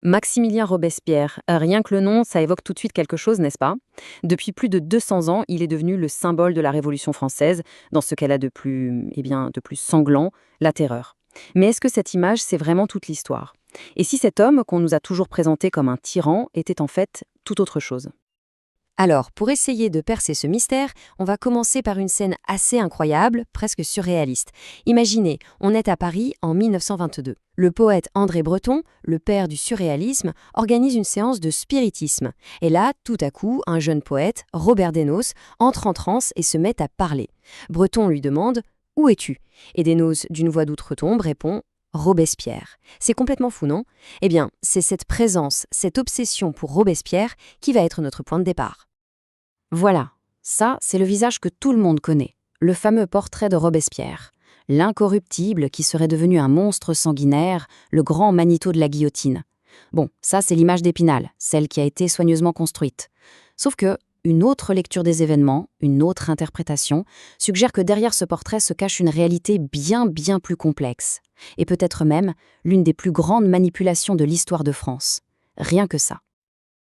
Maximilien Robespierre, rien que le nom, ça évoque tout de suite quelque chose, n'est-ce pas? Depuis plus de 200 ans, il est devenu le symbole de la Révolution française, dans ce qu'elle a de plus sanglant, la terreur. Mais est-ce que cette image, c'est vraiment toute l'histoire? Et si cet homme, qu'on nous a toujours présenté comme un tyran, était en fait tout autre chose? Alors, pour essayer de percer ce mystère, on va commencer par une scène assez incroyable, presque surréaliste. Imaginez, on est à Paris en 1922. Le poète André Breton, le père du surréalisme, organise une séance de spiritisme. Et là, tout à coup, un jeune poète, Robert Desnos, entre en transe et se met à parler. Breton lui demande « Où es-tu » Et Desnos, d'une voix d'outre-tombe, répond « Robespierre ». C'est complètement fou, non? Eh bien, c'est cette présence, cette obsession pour Robespierre qui va être notre point de départ. Voilà, ça, c'est le visage que tout le monde connaît, le fameux portrait de Robespierre, l'incorruptible qui serait devenu un monstre sanguinaire, le grand Manitou de la guillotine. Bon, ça, c'est l'image d'Épinal, celle qui a été soigneusement construite. Sauf que, une autre lecture des événements, une autre interprétation, suggère que derrière ce portrait se cache une réalité bien plus complexe, et peut-être même l'une des plus grandes manipulations de l'histoire de France. Rien que ça.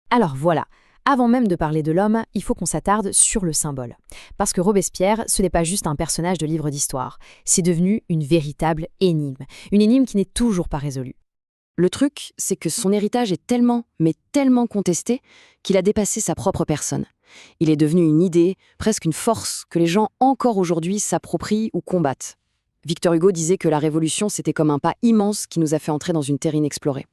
Alors voilà, avant même de parler de l'homme, il faut qu'on s'attarde sur le symbole. Parce que Robespierre, ce n'est pas juste un personnage de livre d'histoire, c'est devenu une véritable énigme. Une énigme qui n'est toujours pas résolue. Le truc, c'est que son héritage est tellement contesté, qu'il a dépassé sa propre personne. Il est devenu une idée, presque une force, que les gens encore aujourd'hui s'approprient ou combattent. Victor Hugo disait que la Révolution, c'était comme un pas immense qui nous a fait entrer dans une terre inexplorée.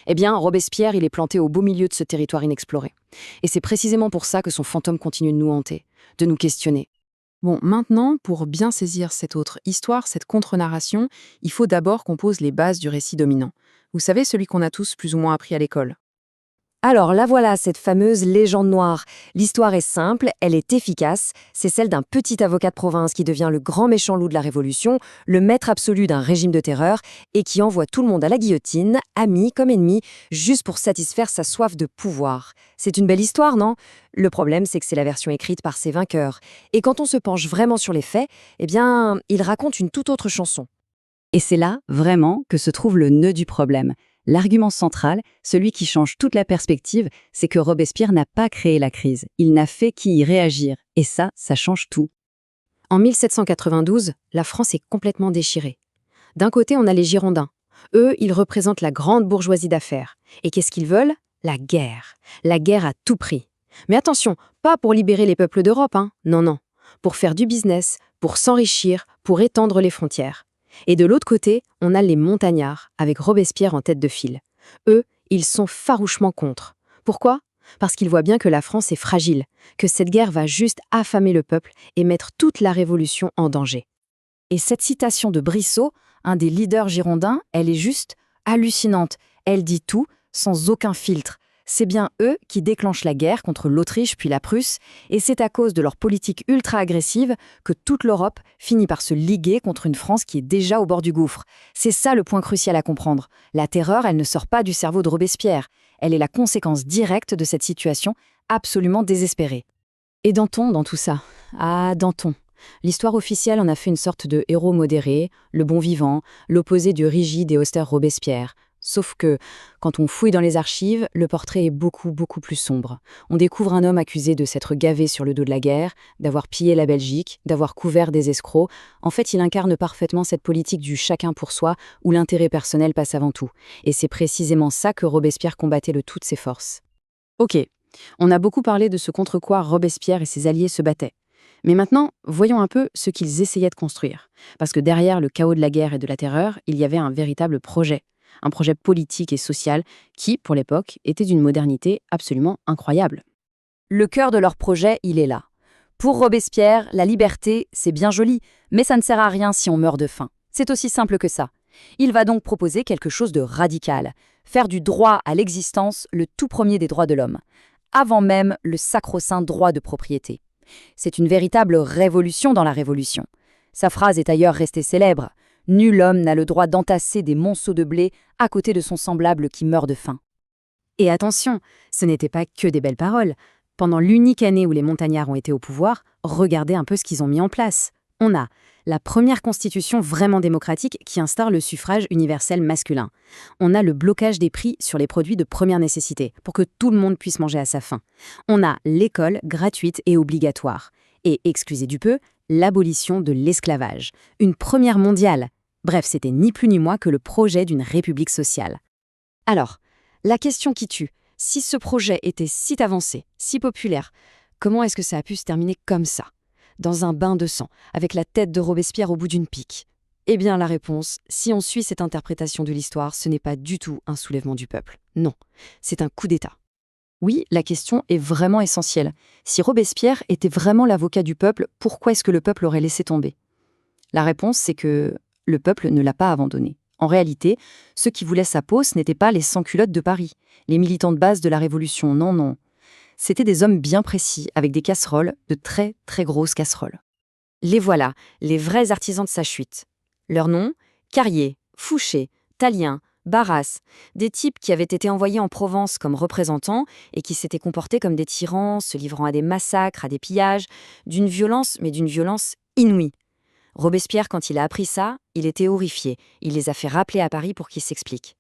Eh bien, Robespierre, il est planté au beau milieu de ce territoire inexploré. Et c'est précisément pour ça que son fantôme continue de nous hanter, de nous questionner. Bon, maintenant, pour bien saisir cette autre histoire, cette contre-narration, il faut d'abord qu'on pose les bases du récit dominant. Vous savez, celui qu'on a tous plus ou moins appris à l'école. Alors là voilà, cette fameuse légende noire. L'histoire est simple, elle est efficace. C'est celle d'un petit avocat de province qui devient le grand méchant loup de la Révolution, le maître absolu d'un régime de terreur et qui envoie tout le monde à la guillotine, amis comme ennemis, juste pour satisfaire sa soif de pouvoir. C'est une belle histoire, non? Le problème, c'est que c'est la version écrite par ses vainqueurs. Et quand on se penche vraiment sur les faits, eh bien, il raconte une toute autre chanson. Et c'est là, vraiment, que se trouve le nœud du problème. L'argument central, celui qui change toute la perspective, c'est que Robespierre n'a pas créé la crise, il n'a fait qu'y réagir. Et ça change tout. En 1792, la France est complètement déchirée. D'un côté, on a les Girondins. Eux, ils représentent la grande bourgeoisie d'affaires. Et qu'est-ce qu'ils veulent? La guerre. La guerre à tout prix. Mais attention, pas pour libérer les peuples d'Europe, hein. Non. Pour faire du business, pour s'enrichir, pour étendre les frontières. Et de l'autre côté, on a les montagnards, avec Robespierre en tête de file. Eux, ils sont farouchement contre. Pourquoi? Parce qu'ils voient bien que la France est fragile, que cette guerre va juste affamer le peuple et mettre toute la Révolution en danger. Et cette citation de Brissot, un des leaders girondins, elle est juste hallucinante. Elle dit tout, sans aucun filtre. C'est bien eux qui déclenchent la guerre contre l'Autriche puis la Prusse, et c'est à cause de leur politique ultra-agressive que toute l'Europe finit par se liguer contre une France qui est déjà au bord du gouffre. C'est ça le point crucial à comprendre. La terreur, elle ne sort pas du cerveau de Robespierre. Elle est la conséquence directe de cette situation absolument désespérée. Et Danton dans tout ça? Ah, Danton. L'histoire officielle en a fait une sorte de héros modéré, le bon vivant, l'opposé du rigide et austère Robespierre. Sauf que, quand on fouille dans les archives, le portrait est beaucoup plus sombre. On découvre un homme accusé de s'être gavé sur le dos de la guerre, d'avoir pillé la Belgique, d'avoir couvert des escrocs. En fait, il incarne parfaitement cette politique du chacun pour soi, où l'intérêt personnel passe avant tout. Et c'est précisément ça que Robespierre combattait de toutes ses forces. Ok, on a beaucoup parlé de ce contre quoi Robespierre et ses alliés se battaient. Mais maintenant, voyons un peu ce qu'ils essayaient de construire. Parce que derrière le chaos de la guerre et de la terreur, il y avait un véritable projet. Un projet politique et social qui, pour l'époque, était d'une modernité absolument incroyable. Le cœur de leur projet, il est là. Pour Robespierre, la liberté, c'est bien joli, mais ça ne sert à rien si on meurt de faim. C'est aussi simple que ça. Il va donc proposer quelque chose de radical, faire du droit à l'existence le tout premier des droits de l'homme, avant même le sacro-saint droit de propriété. C'est une véritable révolution dans la révolution. Sa phrase est d'ailleurs restée célèbre. Nul homme n'a le droit d'entasser des monceaux de blé à côté de son semblable qui meurt de faim. Et attention, ce n'était pas que des belles paroles. Pendant l'unique année où les montagnards ont été au pouvoir, regardez un peu ce qu'ils ont mis en place. On a la première constitution vraiment démocratique qui instaure le suffrage universel masculin. On a le blocage des prix sur les produits de première nécessité pour que tout le monde puisse manger à sa faim. On a l'école gratuite et obligatoire. Et, excusez du peu, l'abolition de l'esclavage. Une première mondiale. Bref, c'était ni plus ni moins que le projet d'une république sociale. Alors, la question qui tue, si ce projet était si avancé, si populaire, comment est-ce que ça a pu se terminer comme ça, dans un bain de sang, avec la tête de Robespierre au bout d'une pique? Eh bien, la réponse, si on suit cette interprétation de l'histoire, ce n'est pas du tout un soulèvement du peuple. Non, c'est un coup d'État. Oui, la question est vraiment essentielle. Si Robespierre était vraiment l'avocat du peuple, pourquoi est-ce que le peuple aurait laissé tomber? La réponse, c'est que le peuple ne l'a pas abandonné. En réalité, ceux qui voulaient sa peau, ce n'étaient pas les sans-culottes de Paris, les militants de base de la Révolution, non, non. C'étaient des hommes bien précis, avec des casseroles, de très, très grosses casseroles. Les voilà, les vrais artisans de sa chute. Leurs noms, Carrier, Fouché, Tallien, Barras, des types qui avaient été envoyés en Provence comme représentants et qui s'étaient comportés comme des tyrans, se livrant à des massacres, à des pillages, d'une violence inouïe. Robespierre, quand il a appris ça, il était horrifié. Il les a fait rappeler à Paris pour qu'ils s'expliquent.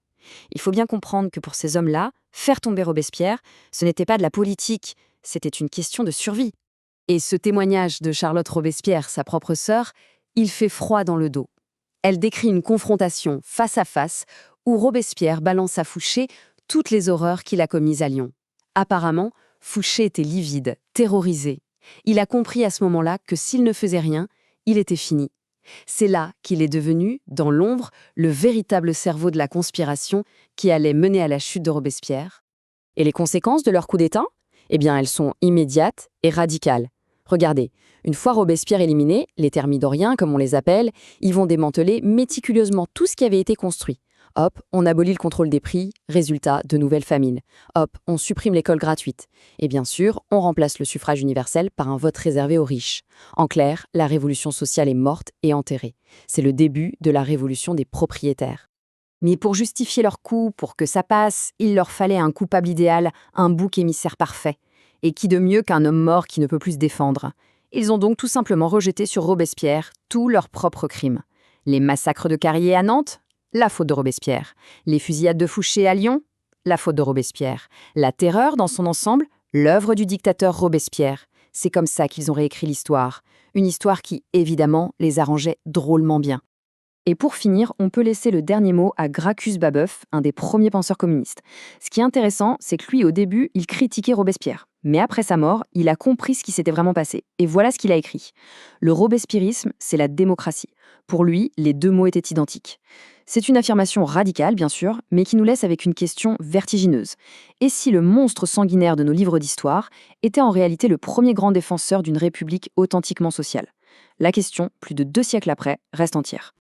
Il faut bien comprendre que pour ces hommes-là, faire tomber Robespierre, ce n'était pas de la politique, c'était une question de survie. Et ce témoignage de Charlotte Robespierre, sa propre sœur, il fait froid dans le dos. Elle décrit une confrontation face à face où Robespierre balance à Fouché toutes les horreurs qu'il a commises à Lyon. Apparemment, Fouché était livide, terrorisé. Il a compris à ce moment-là que s'il ne faisait rien, il était fini. C'est là qu'il est devenu, dans l'ombre, le véritable cerveau de la conspiration qui allait mener à la chute de Robespierre. Et les conséquences de leur coup d'État? Eh bien, elles sont immédiates et radicales. Regardez, une fois Robespierre éliminé, les thermidoriens, comme on les appelle, ils vont démanteler méticuleusement tout ce qui avait été construit. Hop, on abolit le contrôle des prix, résultat de nouvelles famines. Hop, on supprime l'école gratuite. Et bien sûr, on remplace le suffrage universel par un vote réservé aux riches. En clair, la révolution sociale est morte et enterrée. C'est le début de la révolution des propriétaires. Mais pour justifier leur coup, pour que ça passe, il leur fallait un coupable idéal, un bouc émissaire parfait. Et qui de mieux qu'un homme mort qui ne peut plus se défendre? Ils ont donc tout simplement rejeté sur Robespierre tous leurs propres crimes. Les massacres de Carrier à Nantes? La faute de Robespierre. Les fusillades de Fouché à Lyon? La faute de Robespierre. La terreur dans son ensemble? L'œuvre du dictateur Robespierre. C'est comme ça qu'ils ont réécrit l'histoire. Une histoire qui, évidemment, les arrangeait drôlement bien. Et pour finir, on peut laisser le dernier mot à Gracchus Babeuf, un des premiers penseurs communistes. Ce qui est intéressant, c'est que lui, au début, il critiquait Robespierre. Mais après sa mort, il a compris ce qui s'était vraiment passé. Et voilà ce qu'il a écrit. Le robespierrisme, c'est la démocratie. Pour lui, les deux mots étaient identiques. C'est une affirmation radicale, bien sûr, mais qui nous laisse avec une question vertigineuse. Et si le monstre sanguinaire de nos livres d'histoire était en réalité le premier grand défenseur d'une république authentiquement sociale? La question, plus de 2 siècles après, reste entière.